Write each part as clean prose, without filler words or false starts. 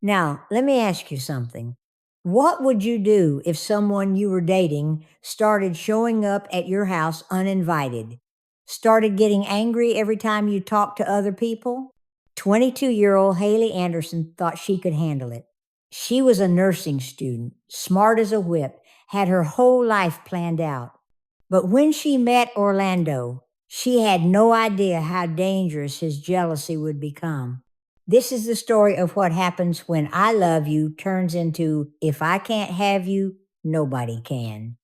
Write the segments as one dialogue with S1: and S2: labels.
S1: Now, let me ask you something. What would you do if someone you were dating started showing up at your house uninvited? Started getting angry every time you talked to other people? 22-year-old Haley Anderson thought she could handle it. She was a nursing student, smart as a whip, had her whole life planned out. But when she met Orlando, she had no idea how dangerous his jealousy would become. This is the story of what happens when I love you turns into if I can't have you, nobody can.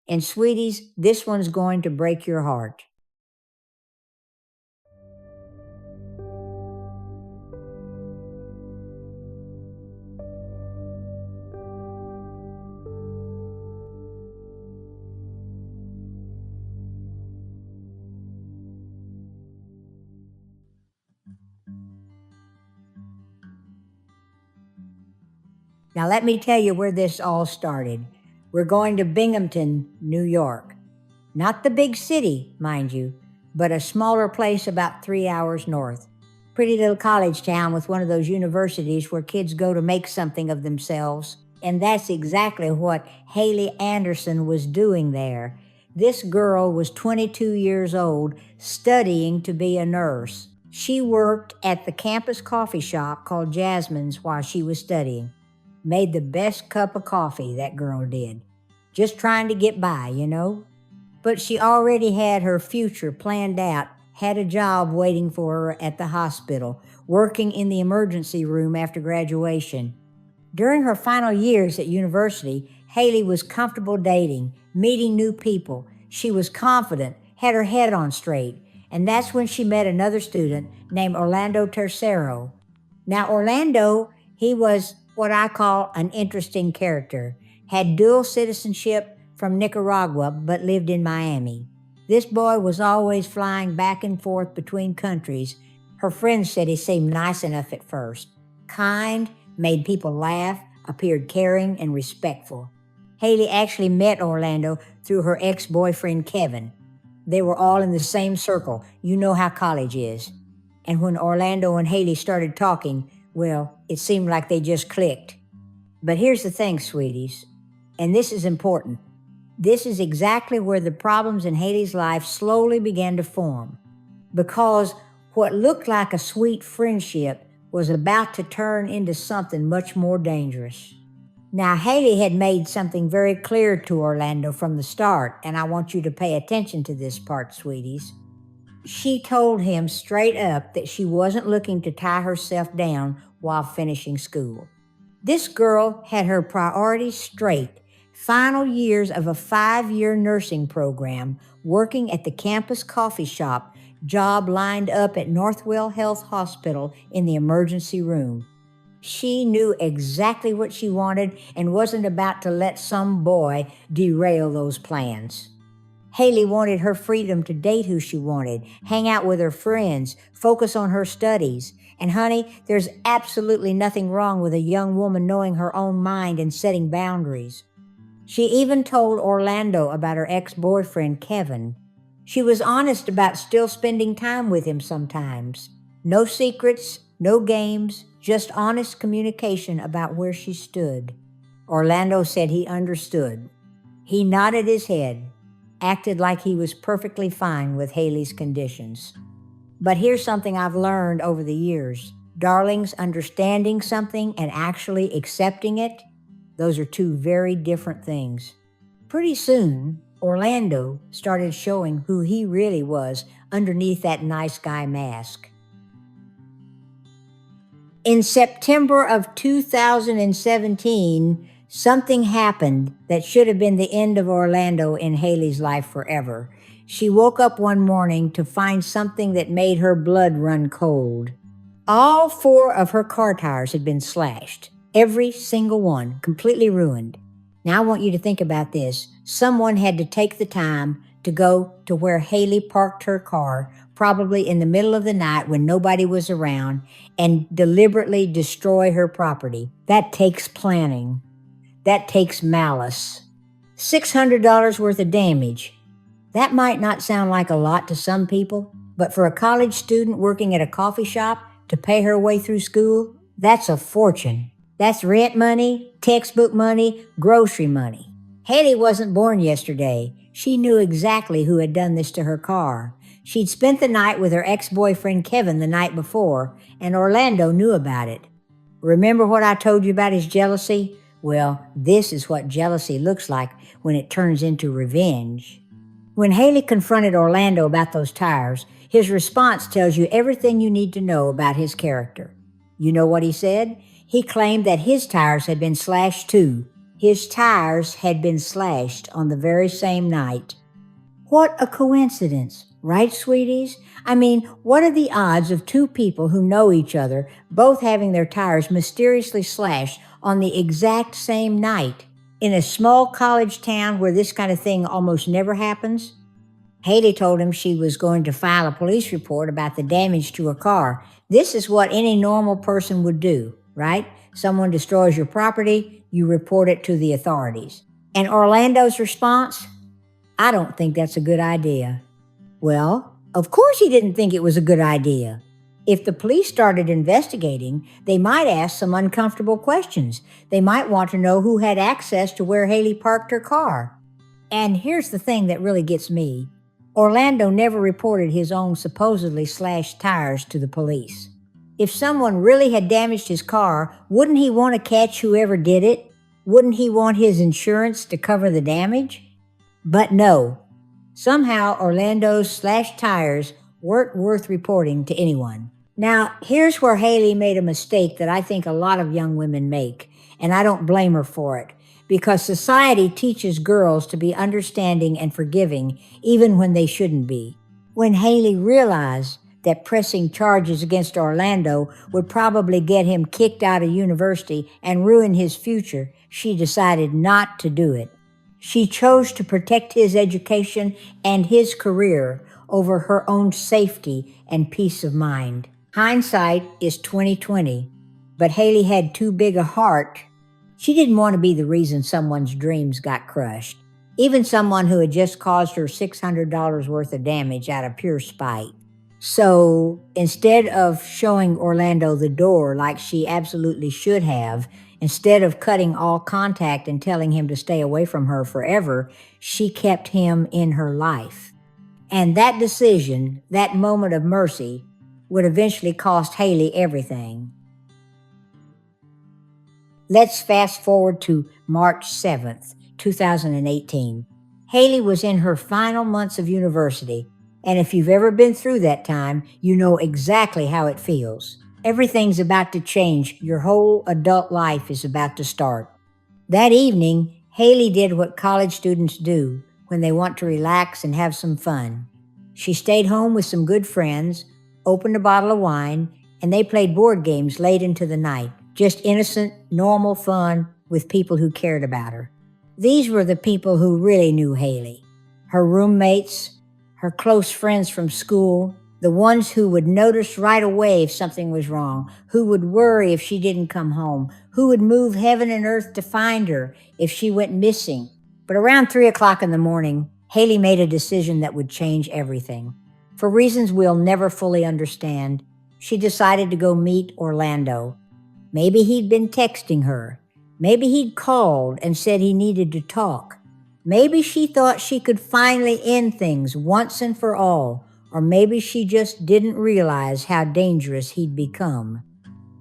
S1: And sweeties, this one's going to break your heart. Now, let me tell you where this all started. We're going to Binghamton, New York. Not the big city, mind you, but a smaller place about 3 hours north. Pretty little college town with one of those universities where kids go to make something of themselves. And that's exactly what Haley Anderson was doing there. This girl was 22 years old, studying to be a nurse. She worked at the campus coffee shop called Jasmine's while she was studying. Made the best cup of coffee, that girl did. Just trying to get by, you know? But she already had her future planned out, had a job waiting for her at the hospital, working in the emergency room after graduation. During her final years at university, Haley was comfortable dating, meeting new people. She was confident, had her head on straight, and that's when she met another student named Orlando Tercero. Now, Orlando, he was what I call an interesting character, had dual citizenship from Nicaragua, but lived in Miami. This boy was always flying back and forth between countries. Her friends said he seemed nice enough at first. Kind, made people laugh, appeared caring and respectful. Haley actually met Orlando through her ex-boyfriend, Kevin. They were all in the same circle. You know how college is. And when Orlando and Haley started talking, well, it seemed like they just clicked. But here's the thing, sweeties, and this is important. This is exactly where the problems in Haley's life slowly began to form, because what looked like a sweet friendship was about to turn into something much more dangerous. Now, Haley had made something very clear to Orlando from the start, and I want you to pay attention to this part, sweeties. She told him straight up that she wasn't looking to tie herself down while finishing school. This girl had her priorities straight. Final years of a 5-year nursing program, working at the campus coffee shop, job lined up at Northwell Health Hospital in the emergency room. She knew exactly what she wanted and wasn't about to let some boy derail those plans. Haley wanted her freedom to date who she wanted, hang out with her friends, focus on her studies. And honey, there's absolutely nothing wrong with a young woman knowing her own mind and setting boundaries. She even told Orlando about her ex-boyfriend, Kevin. She was honest about still spending time with him sometimes. No secrets, no games, just honest communication about where she stood. Orlando said he understood. He nodded his head, acted like he was perfectly fine with Haley's conditions. But here's something I've learned over the years. Darlings, understanding something and actually accepting it, those are two very different things. Pretty soon, Orlando started showing who he really was underneath that nice guy mask. In September of 2017, something happened that should have been the end of Orlando in Haley's life forever. She woke up one morning to find something that made her blood run cold. All 4 of her car tires had been slashed. Every single one, completely ruined. Now I want you to think about this. Someone had to take the time to go to where Haley parked her car, probably in the middle of the night when nobody was around, and deliberately destroy her property. That takes planning. That takes malice. $600 worth of damage. That might not sound like a lot to some people, but for a college student working at a coffee shop to pay her way through school, that's a fortune. That's rent money, textbook money, grocery money. Haley wasn't born yesterday. She knew exactly who had done this to her car. She'd spent the night with her ex-boyfriend Kevin the night before, and Orlando knew about it. Remember what I told you about his jealousy? Well, this is what jealousy looks like when it turns into revenge. When Haley confronted Orlando about those tires, his response tells you everything you need to know about his character. You know what he said? He claimed that his tires had been slashed too. His tires had been slashed on the very same night. What a coincidence, right, sweeties? I mean, what are the odds of two people who know each other both having their tires mysteriously slashed on the exact same night? In a small college town where this kind of thing almost never happens? Haley told him she was going to file a police report about the damage to her car. This is what any normal person would do, right? Someone destroys your property, you report it to the authorities. And Orlando's response? I don't think that's a good idea. Well, of course he didn't think it was a good idea. If the police started investigating, they might ask some uncomfortable questions. They might want to know who had access to where Haley parked her car. And here's the thing that really gets me. Orlando never reported his own supposedly slashed tires to the police. If someone really had damaged his car, wouldn't he want to catch whoever did it? Wouldn't he want his insurance to cover the damage? But no. Somehow Orlando's slashed tires weren't worth reporting to anyone. Now, here's where Haley made a mistake that I think a lot of young women make, and I don't blame her for it, because society teaches girls to be understanding and forgiving even when they shouldn't be. When Haley realized that pressing charges against Orlando would probably get him kicked out of university and ruin his future, she decided not to do it. She chose to protect his education and his career over her own safety and peace of mind. Hindsight is 20/20, but Haley had too big a heart. She didn't want to be the reason someone's dreams got crushed, even someone who had just caused her $600 worth of damage out of pure spite. So instead of showing Orlando the door like she absolutely should have, instead of cutting all contact and telling him to stay away from her forever, she kept him in her life. And that decision, that moment of mercy, would eventually cost Haley everything. Let's fast forward to March 7th, 2018. Haley was in her final months of university, and if you've ever been through that time, you know exactly how it feels. Everything's about to change. Your whole adult life is about to start. That evening, Haley did what college students do when they want to relax and have some fun. She stayed home with some good friends, opened a bottle of wine, and they played board games late into the night. Just innocent, normal fun with people who cared about her. These were the people who really knew Haley. Her roommates, her close friends from school, the ones who would notice right away if something was wrong, who would worry if she didn't come home, who would move heaven and earth to find her if she went missing. But around 3 o'clock in the morning, Haley made a decision that would change everything. For reasons we'll never fully understand, she decided to go meet Orlando. Maybe he'd been texting her. Maybe he'd called and said he needed to talk. Maybe she thought she could finally end things once and for all, or maybe she just didn't realize how dangerous he'd become.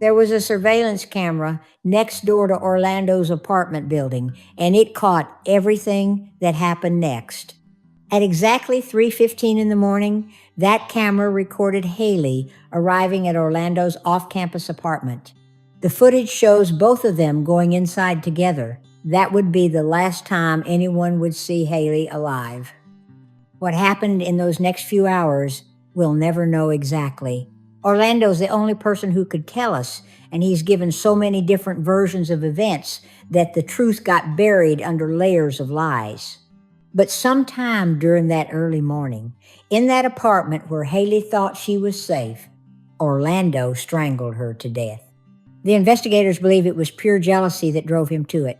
S1: There was a surveillance camera next door to Orlando's apartment building, and it caught everything that happened next. At exactly 3:15 in the morning, that camera recorded Haley arriving at Orlando's off-campus apartment. The footage shows both of them going inside together. That would be the last time anyone would see Haley alive. What happened in those next few hours, we'll never know exactly. Orlando's the only person who could tell us, and he's given so many different versions of events that the truth got buried under layers of lies. But sometime during that early morning, in that apartment where Haley thought she was safe, Orlando strangled her to death. The investigators believe it was pure jealousy that drove him to it.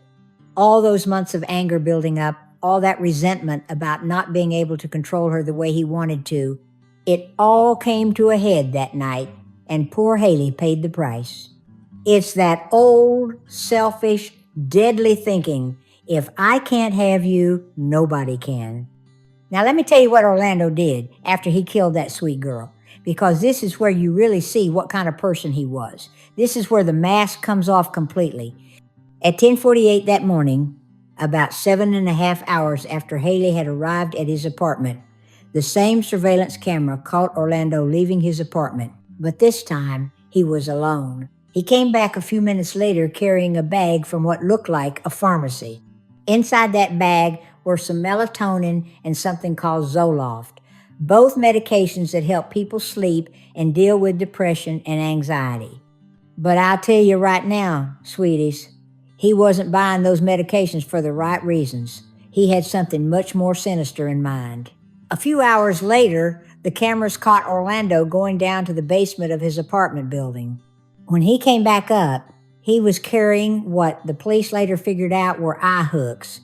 S1: All those months of anger building up, all that resentment about not being able to control her the way he wanted to, it all came to a head that night, and poor Haley paid the price. It's that old, selfish, deadly thinking. If I can't have you, nobody can. Now, let me tell you what Orlando did after he killed that sweet girl, because this is where you really see what kind of person he was. This is where the mask comes off completely. At 10:48 that morning, about 7.5 hours after Haley had arrived at his apartment, the same surveillance camera caught Orlando leaving his apartment, but this time he was alone. He came back a few minutes later carrying a bag from what looked like a pharmacy. Inside that bag were some melatonin and something called Zoloft, both medications that help people sleep and deal with depression and anxiety. But I'll tell you right now, sweeties, he wasn't buying those medications for the right reasons. He had something much more sinister in mind. A few hours later, the cameras caught Orlando going down to the basement of his apartment building. When he came back up, he was carrying what the police later figured out were eye hooks,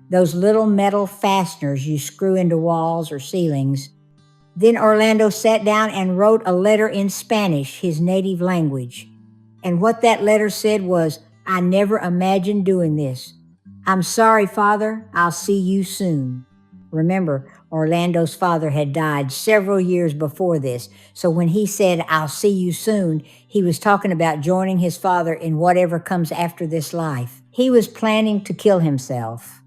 S1: those little metal fasteners you screw into walls or ceilings. Then Orlando sat down and wrote a letter in Spanish, his native language. And what that letter said was, "I never imagined doing this. I'm sorry, Father. I'll see you soon." Remember, Orlando's father had died several years before this, so when he said, "I'll see you soon," he was talking about joining his father in whatever comes after this life. He was planning to kill himself.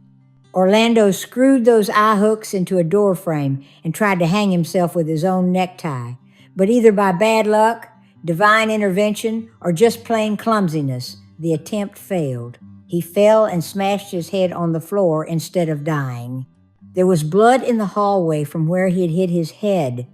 S1: Orlando screwed those eye hooks into a door frame and tried to hang himself with his own necktie, but either by bad luck, divine intervention, or just plain clumsiness, the attempt failed. He fell and smashed his head on the floor instead of dying. There was blood in the hallway from where he had hit his head,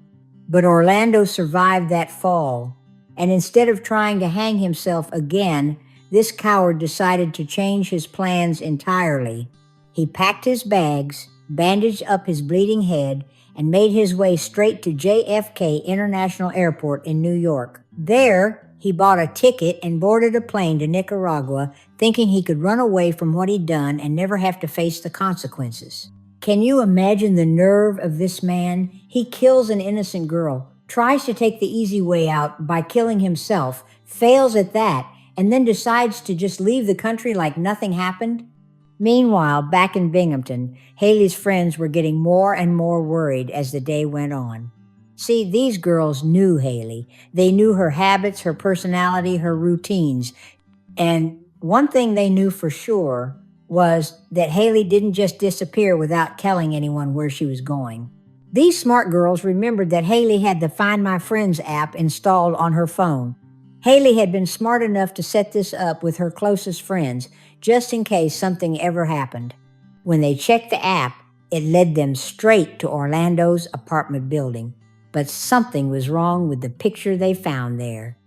S1: but Orlando survived that fall. And instead of trying to hang himself again, this coward decided to change his plans entirely. He packed his bags, bandaged up his bleeding head, and made his way straight to JFK International Airport in New York. There, he bought a ticket and boarded a plane to Nicaragua, thinking he could run away from what he'd done and never have to face the consequences. Can you imagine the nerve of this man? He kills an innocent girl, tries to take the easy way out by killing himself, fails at that, and then decides to just leave the country like nothing happened? Meanwhile, back in Binghamton, Haley's friends were getting more and more worried as the day went on. See, these girls knew Haley. They knew her habits, her personality, her routines. And one thing they knew for sure was that Haley didn't just disappear without telling anyone where she was going. These smart girls remembered that Haley had the Find My Friends app installed on her phone. Haley had been smart enough to set this up with her closest friends, just in case something ever happened. When they checked the app, it led them straight to Orlando's apartment building. But something was wrong with the picture they found there.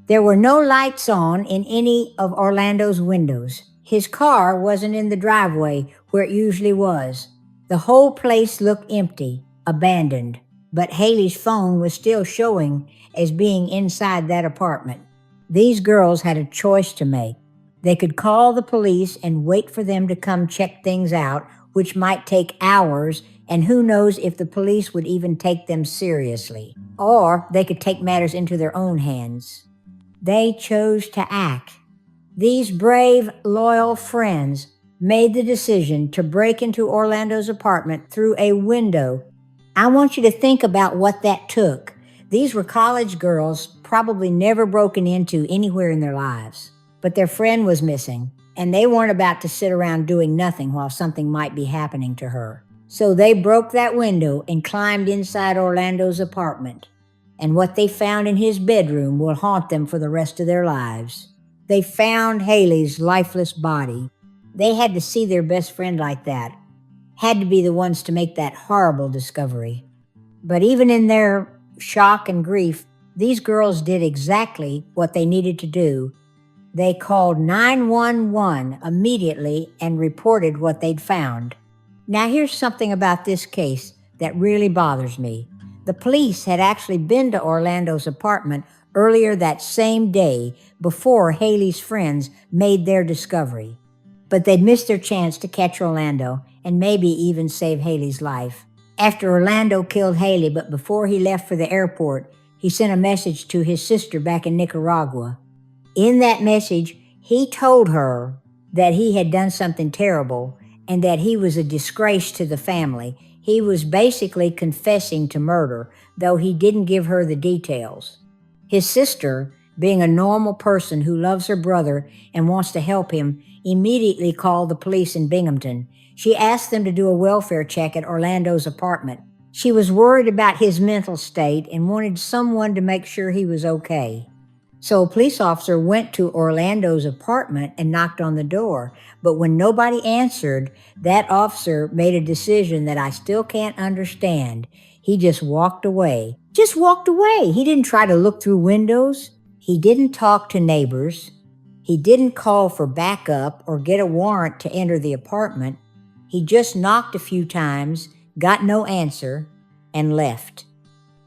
S1: There were no lights on in any of Orlando's windows. His car wasn't in the driveway where it usually was. The whole place looked empty, abandoned, but Haley's phone was still showing as being inside that apartment. These girls had a choice to make. They could call the police and wait for them to come check things out, which might take hours, and who knows if the police would even take them seriously. Or they could take matters into their own hands. They chose to act. These brave, loyal friends made the decision to break into Orlando's apartment through a window. I want you to think about what that took. These were college girls, probably never broken into anywhere in their lives. But their friend was missing, and they weren't about to sit around doing nothing while something might be happening to her. So they broke that window and climbed inside Orlando's apartment. And what they found in his bedroom will haunt them for the rest of their lives. They found Haley's lifeless body. They had to see their best friend like that. Had to be the ones to make that horrible discovery. But even in their shock and grief, these girls did exactly what they needed to do. They called 911 immediately and reported what they'd found. Now here's something about this case that really bothers me. The police had actually been to Orlando's apartment earlier that same day before Haley's friends made their discovery. But they'd missed their chance to catch Orlando and maybe even save Haley's life. After Orlando killed Haley, but before he left for the airport, he sent a message to his sister back in Nicaragua. In that message, he told her that he had done something terrible and that he was a disgrace to the family. He was basically confessing to murder, though he didn't give her the details. His sister, being a normal person who loves her brother and wants to help him, immediately called the police in Binghamton. She asked them to do a welfare check at Orlando's apartment. She was worried about his mental state and wanted someone to make sure he was okay. So a police officer went to Orlando's apartment and knocked on the door. But when nobody answered, that officer made a decision that I still can't understand. He just walked away. Just walked away. He didn't try to look through windows. He didn't talk to neighbors. He didn't call for backup or get a warrant to enter the apartment. He just knocked a few times, got no answer, and left.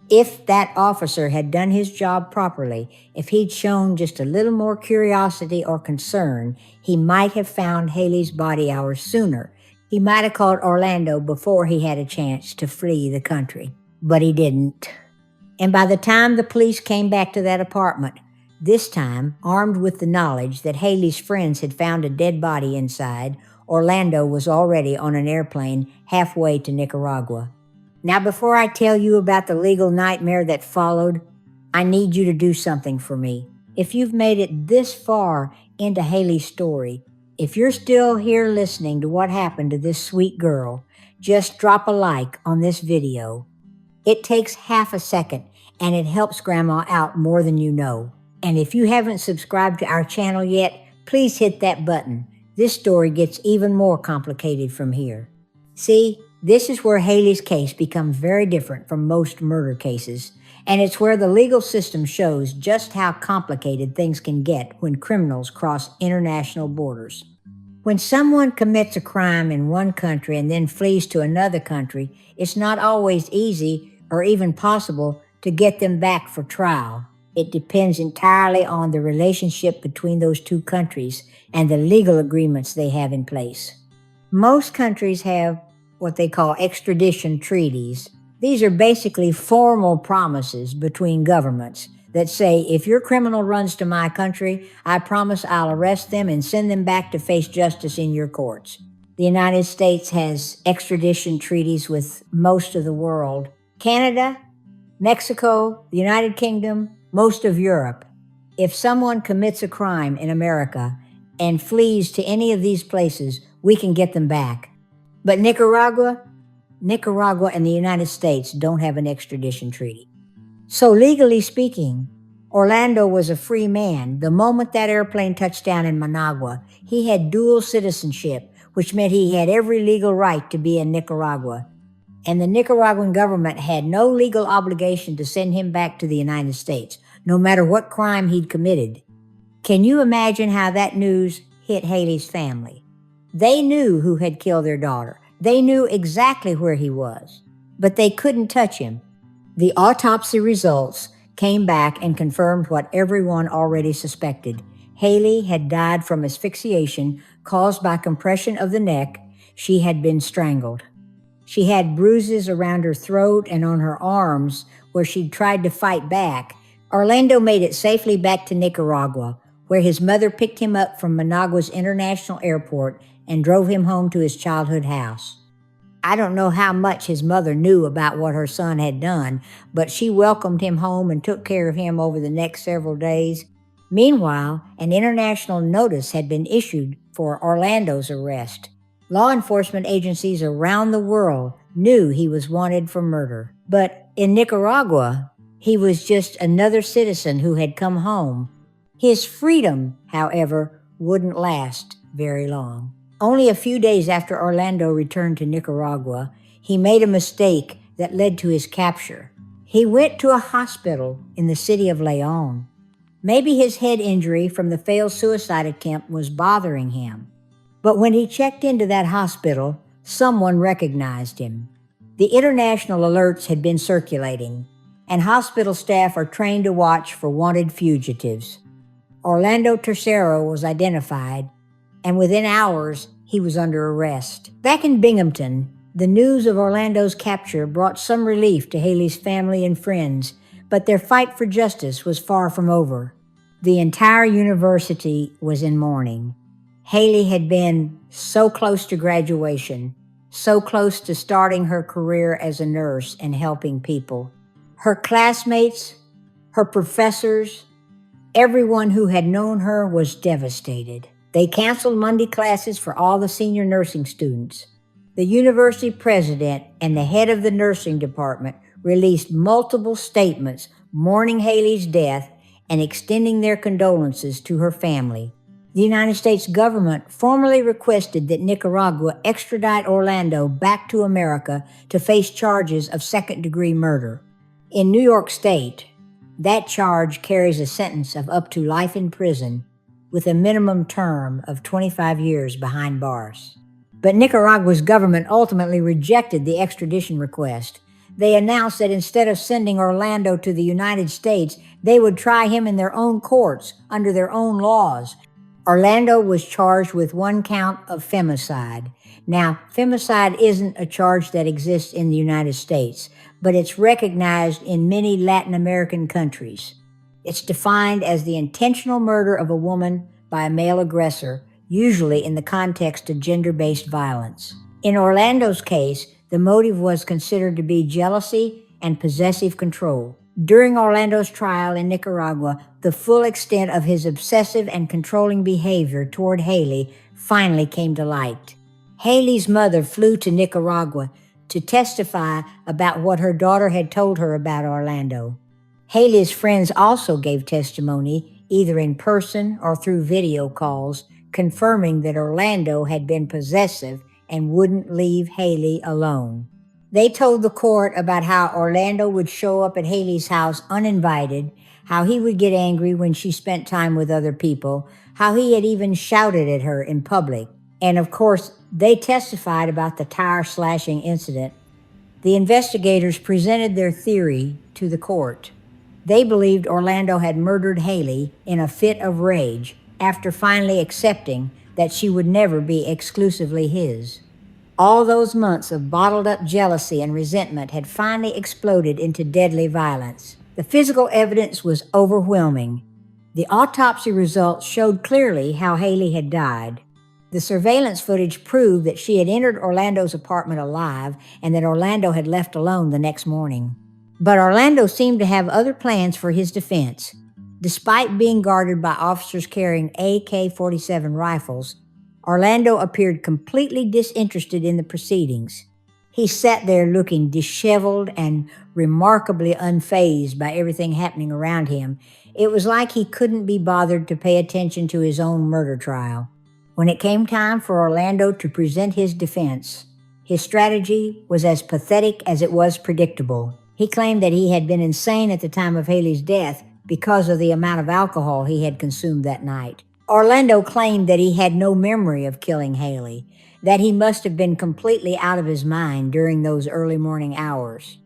S1: If that officer had done his job properly, if he'd shown just a little more curiosity or concern, he might have found Haley's body hours sooner. He might have called Orlando before he had a chance to flee the country. But he didn't. And by the time the police came back to that apartment, this time armed with the knowledge that Haley's friends had found a dead body inside, Orlando was already on an airplane halfway to Nicaragua. Now, before I tell you about the legal nightmare that followed, I need you to do something for me. If you've made it this far into Haley's story, if you're still here listening to what happened to this sweet girl, just drop a like on this video. It takes half a second, and it helps Grandma out more than you know. And if you haven't subscribed to our channel yet, please hit that button. This story gets even more complicated from here. See? This is where Haley's case becomes very different from most murder cases, and it's where the legal system shows just how complicated things can get when criminals cross international borders. When someone commits a crime in one country and then flees to another country, it's not always easy or even possible to get them back for trial. It depends entirely on the relationship between those two countries and the legal agreements they have in place. Most countries have what they call extradition treaties. These are basically formal promises between governments that say, if your criminal runs to my country, I promise I'll arrest them and send them back to face justice in your courts. The United States has extradition treaties with most of the world. Canada, Mexico, the United Kingdom, most of Europe. If someone commits a crime in America and flees to any of these places, we can get them back. But Nicaragua and the United States don't have an extradition treaty. So legally speaking, Orlando was a free man. The moment that airplane touched down in Managua, he had dual citizenship, which meant he had every legal right to be in Nicaragua. And the Nicaraguan government had no legal obligation to send him back to the United States, no matter what crime he'd committed. Can you imagine how that news hit Haley's family? They knew who had killed their daughter. They knew exactly where he was, but they couldn't touch him. The autopsy results came back and confirmed what everyone already suspected. Haley had died from asphyxiation caused by compression of the neck. She had been strangled. She had bruises around her throat and on her arms where she'd tried to fight back. Orlando made it safely back to Nicaragua, where his mother picked him up from Managua's international airport and drove him home to his childhood house. I don't know how much his mother knew about what her son had done, but she welcomed him home and took care of him over the next several days. Meanwhile, an international notice had been issued for Orlando's arrest. Law enforcement agencies around the world knew he was wanted for murder. But in Nicaragua, he was just another citizen who had come home. His freedom, however, wouldn't last very long. Only a few days after Orlando returned to Nicaragua, he made a mistake that led to his capture. He went to a hospital in the city of Leon. Maybe his head injury from the failed suicide attempt was bothering him. But when he checked into that hospital, someone recognized him. The international alerts had been circulating, and hospital staff are trained to watch for wanted fugitives. Orlando Tercero was identified, and within hours, he was under arrest. Back in Binghamton, the news of Orlando's capture brought some relief to Haley's family and friends, but their fight for justice was far from over. The entire university was in mourning. Haley had been so close to graduation, so close to starting her career as a nurse and helping people. Her classmates, her professors, everyone who had known her was devastated. They canceled Monday classes for all the senior nursing students. The university president and the head of the nursing department released multiple statements mourning Haley's death and extending their condolences to her family. The United States government formally requested that Nicaragua extradite Orlando back to America to face charges of second-degree murder. In New York State, that charge carries a sentence of up to life in prison with a minimum term of 25 years behind bars. But Nicaragua's government ultimately rejected the extradition request. They announced that instead of sending Orlando to the United States, they would try him in their own courts under their own laws. Orlando was charged with one count of femicide. Now, femicide isn't a charge that exists in the United States, but it's recognized in many Latin American countries. It's defined as the intentional murder of a woman by a male aggressor, usually in the context of gender-based violence. In Orlando's case, the motive was considered to be jealousy and possessive control. During Orlando's trial in Nicaragua, the full extent of his obsessive and controlling behavior toward Haley finally came to light. Haley's mother flew to Nicaragua to testify about what her daughter had told her about Orlando. Haley's friends also gave testimony, either in person or through video calls, confirming that Orlando had been possessive and wouldn't leave Haley alone. They told the court about how Orlando would show up at Haley's house uninvited, how he would get angry when she spent time with other people, how he had even shouted at her in public. And of course, they testified about the tire slashing incident. The investigators presented their theory to the court. They believed Orlando had murdered Haley in a fit of rage after finally accepting that she would never be exclusively his. All those months of bottled-up jealousy and resentment had finally exploded into deadly violence. The physical evidence was overwhelming. The autopsy results showed clearly how Haley had died. The surveillance footage proved that she had entered Orlando's apartment alive and that Orlando had left alone the next morning. But Orlando seemed to have other plans for his defense. Despite being guarded by officers carrying AK-47 rifles, Orlando appeared completely disinterested in the proceedings. He sat there looking disheveled and remarkably unfazed by everything happening around him. It was like he couldn't be bothered to pay attention to his own murder trial. When it came time for Orlando to present his defense, his strategy was as pathetic as it was predictable. He claimed that he had been insane at the time of Haley's death because of the amount of alcohol he had consumed that night. Orlando claimed that he had no memory of killing Haley, that he must have been completely out of his mind during those early morning hours.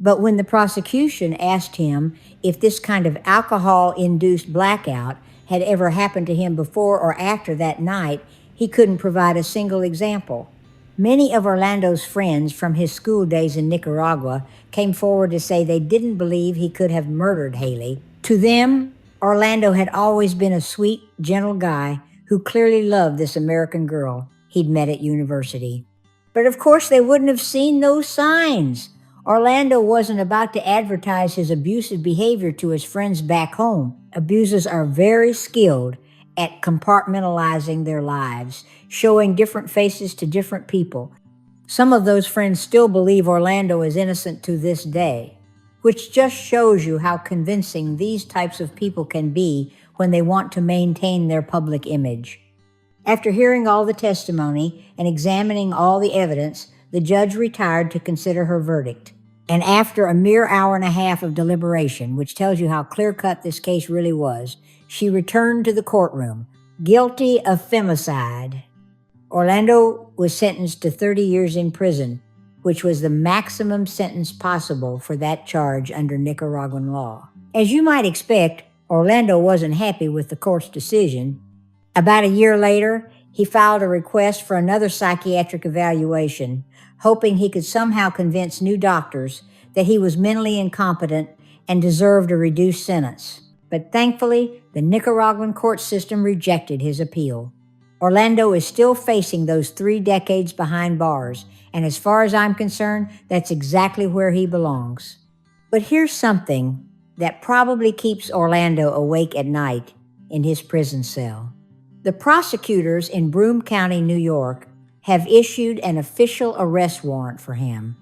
S1: But when the prosecution asked him if this kind of alcohol-induced blackout had ever happened to him before or after that night, he couldn't provide a single example. Many of Orlando's friends from his school days in Nicaragua came forward to say they didn't believe he could have murdered Haley. To them, Orlando had always been a sweet, gentle guy who clearly loved this American girl he'd met at university. But of course, they wouldn't have seen those signs. Orlando wasn't about to advertise his abusive behavior to his friends back home. Abusers are very skilled at compartmentalizing their lives, showing different faces to different people. Some of those friends still believe Orlando is innocent to this day, which just shows you how convincing these types of people can be when they want to maintain their public image. After hearing all the testimony and examining all the evidence, the judge retired to consider her verdict. And after a mere hour and a half of deliberation, which tells you how clear-cut this case really was, she returned to the courtroom, guilty of femicide. Orlando was sentenced to 30 years in prison, which was the maximum sentence possible for that charge under Nicaraguan law. As you might expect, Orlando wasn't happy with the court's decision. About a year later, he filed a request for another psychiatric evaluation, hoping he could somehow convince new doctors that he was mentally incompetent and deserved a reduced sentence. but thankfully, the Nicaraguan court system rejected his appeal. Orlando is still facing those 3 decades behind bars, and as far as I'm concerned, that's exactly where he belongs. But here's something that probably keeps Orlando awake at night in his prison cell. The prosecutors in Broome County, New York, have issued an official arrest warrant for him.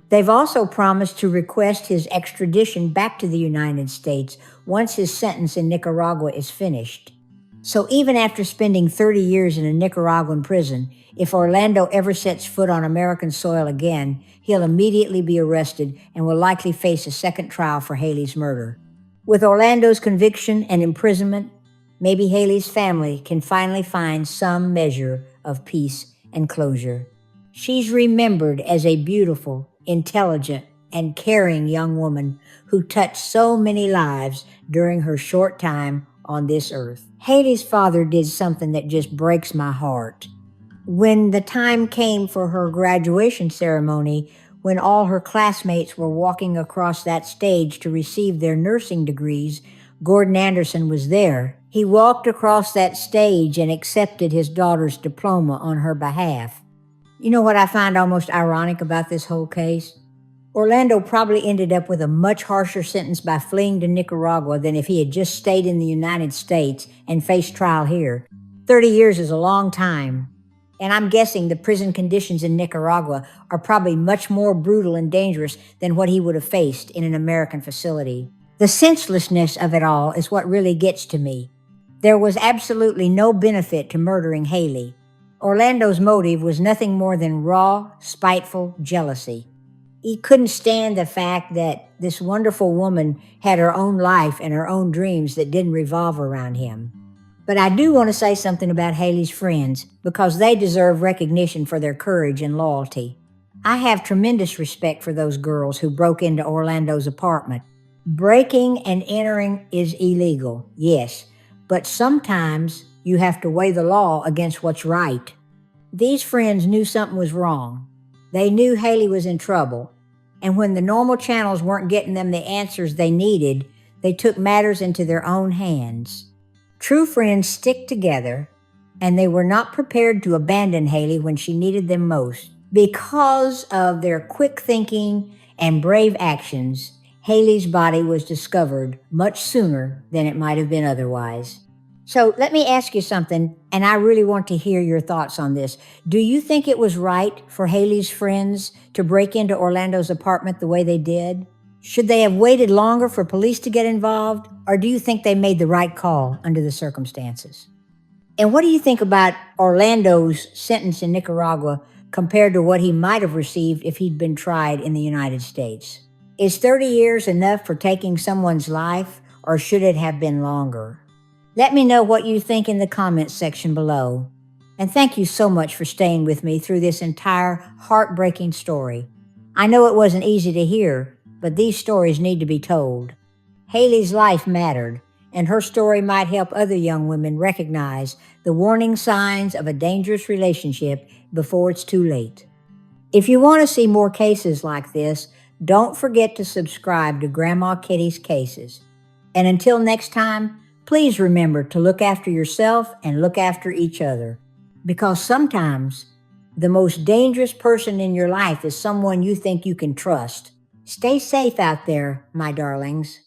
S1: They've also promised to request his extradition back to the United States once his sentence in Nicaragua is finished. So even after spending 30 years in a Nicaraguan prison, if Orlando ever sets foot on American soil again, he'll immediately be arrested and will likely face a second trial for Haley's murder. With Orlando's conviction and imprisonment, maybe Haley's family can finally find some measure of peace and closure. She's remembered as a beautiful, intelligent, and caring young woman who touched so many lives during her short time on this earth. Haley's father did something that just breaks my heart. When the time came for her graduation ceremony, when all her classmates were walking across that stage to receive their nursing degrees, Gordon Anderson was there. He walked across that stage and accepted his daughter's diploma on her behalf. You know what I find almost ironic about this whole case? Orlando probably ended up with a much harsher sentence by fleeing to Nicaragua than if he had just stayed in the United States and faced trial here. 30 years is a long time, and I'm guessing the prison conditions in Nicaragua are probably much more brutal and dangerous than what he would have faced in an American facility. The senselessness of it all is what really gets to me. There was absolutely no benefit to murdering Haley. Orlando's motive was nothing more than raw, spiteful jealousy. He couldn't stand the fact that this wonderful woman had her own life and her own dreams that didn't revolve around him. But I do want to say something about Haley's friends because they deserve recognition for their courage and loyalty. I have tremendous respect for those girls who broke into Orlando's apartment. Breaking and entering is illegal, yes, but sometimes you have to weigh the law against what's right. These friends knew something was wrong. They knew Haley was in trouble, and when the normal channels weren't getting them the answers they needed, they took matters into their own hands. True friends stick together, and they were not prepared to abandon Haley when she needed them most. Because of their quick thinking and brave actions, Haley's body was discovered much sooner than it might have been otherwise. So let me ask you something, and I really want to hear your thoughts on this. Do you think it was right for Haley's friends to break into Orlando's apartment the way they did? Should they have waited longer for police to get involved, or do you think they made the right call under the circumstances? And what do you think about Orlando's sentence in Nicaragua compared to what he might have received if he'd been tried in the United States? Is 30 years enough for taking someone's life, or should it have been longer? Let me know what you think in the comments section below. And thank you so much for staying with me through this entire heartbreaking story. I know it wasn't easy to hear, but these stories need to be told. Haley's life mattered, and her story might help other young women recognize the warning signs of a dangerous relationship before it's too late. If you want to see more cases like this, don't forget to subscribe to Grandma Kitty's Cases. And until next time, please remember to look after yourself and look after each other. Because sometimes the most dangerous person in your life is someone you think you can trust. Stay safe out there, my darlings.